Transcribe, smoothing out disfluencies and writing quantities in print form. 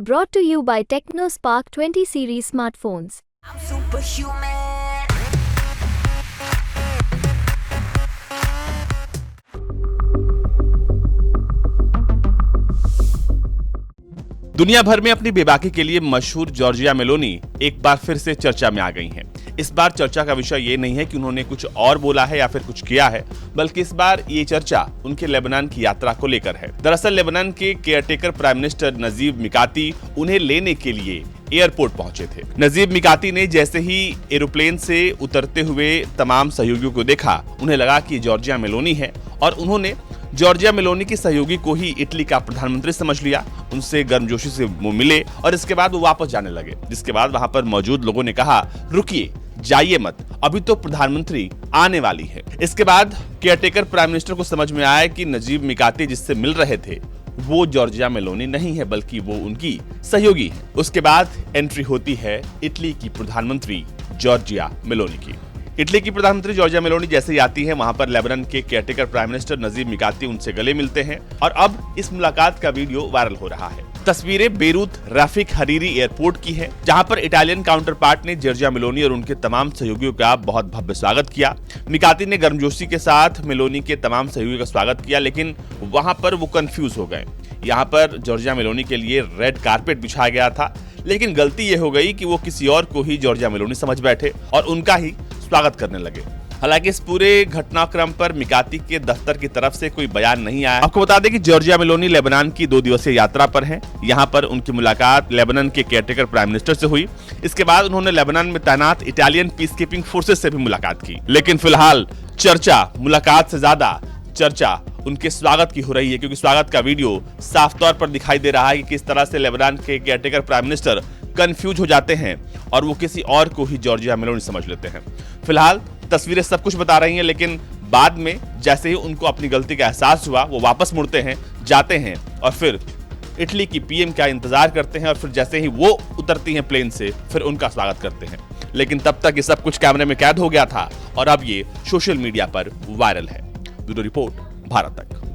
Brought to you by TechnoSpark 20 series smartphones. I'm superhuman. दुनिया भर में अपनी बेबाकी के लिए मशहूर जॉर्जिया मेलोनी एक बार फिर से चर्चा में आ गई हैं। इस बार चर्चा का विषय ये नहीं है कि उन्होंने कुछ और बोला है या फिर कुछ किया है, बल्कि इस बार ये चर्चा उनके लेबनान की यात्रा को लेकर है। दरअसल लेबनान के केयरटेकर प्राइम मिनिस्टर नजीब मिकाती उन्हें लेने के लिए एयरपोर्ट पहुंचे थे। नजीब मिकाती ने जैसे ही एरोप्लेन से उतरते हुए तमाम सहयोगियों को देखा, उन्हें लगा कि जॉर्जिया मेलोनी है और उन्होंने जॉर्जिया मेलोनी की सहयोगी को ही इटली का प्रधानमंत्री समझ लिया। उनसे गर्मजोशी से वो मिले और इसके बाद वो वापस जाने लगे, जिसके बाद वहां पर मौजूद लोगों ने कहा, रुकिए, जाइए मत, अभी तो प्रधानमंत्री आने वाली है। इसके बाद केयरटेकर प्राइम मिनिस्टर को समझ में आया कि नजीब मिकाती जिससे मिल रहे थे वो जॉर्जिया मेलोनी नहीं है, बल्कि वो उनकी सहयोगी है। उसके बाद एंट्री होती है इटली की प्रधानमंत्री जॉर्जिया मेलोनी की। इटली की प्रधानमंत्री जॉर्जिया मेलोनी जैसे ही आती हैं, वहां पर लेबनान के केयरटेकर प्राइम मिनिस्टर नजीब मिकाती उनसे गले मिलते हैं और अब इस मुलाकात का वीडियो वायरल हो रहा है। तस्वीरें बेरूत रफीक हरीरी एयरपोर्ट की है, जहां पर इटालियन काउंटर पार्ट ने जॉर्जिया मेलोनी और उनके तमाम सहयोगियों का बहुत भव्य स्वागत किया। मिकाती ने गर्मजोशी के साथ मेलोनी के तमाम सहयोगियों का स्वागत किया, लेकिन वहां पर वो कंफ्यूज हो गए। यहाँ पर जॉर्जिया मेलोनी के लिए रेड कारपेट बिछाया गया था, लेकिन गलती ये हो गई कि वो किसी और को ही जॉर्जिया मेलोनी समझ बैठे और उनका ही स्वागत करने लगे। हालांकि इस पूरे घटनाक्रम पर मिकाती के दफ्तर की तरफ से कोई बयान नहीं आया। आपको बता दें कि जॉर्जिया मेलोनी लेबनान की 2 दिवसीय यात्रा पर हैं। यहाँ पर उनकी मुलाकात लेबनान के केयरटेकर प्राइम मिनिस्टर से हुई। इसके बाद उन्होंने लेबनान में तैनात इटालियन पीसकीपिंग फोर्सेस से भी मुलाकात की। लेकिन फिलहाल चर्चा मुलाकात से ज्यादा चर्चा उनके स्वागत की हो रही है, क्योंकि स्वागत का वीडियो साफ तौर पर दिखाई दे रहा है कि किस तरह से लेबनान के केयरटेकर प्राइम मिनिस्टर कंफ्यूज हो जाते हैं और वो किसी और को ही जॉर्जिया मेलोनी समझ लेते हैं। फिलहाल तस्वीरें सब कुछ बता रही हैं, लेकिन बाद में जैसे ही उनको अपनी गलती का एहसास हुआ, वो वापस मुड़ते हैं, जाते हैं और फिर इटली की पीएम का इंतजार करते हैं और फिर जैसे ही वो उतरती हैं प्लेन से, फिर उनका स्वागत करते हैं। लेकिन तब तक ये सब कुछ कैमरे में कैद हो गया था और अब ये सोशल मीडिया पर वायरल है। ब्यूरो रिपोर्ट, भारत तक।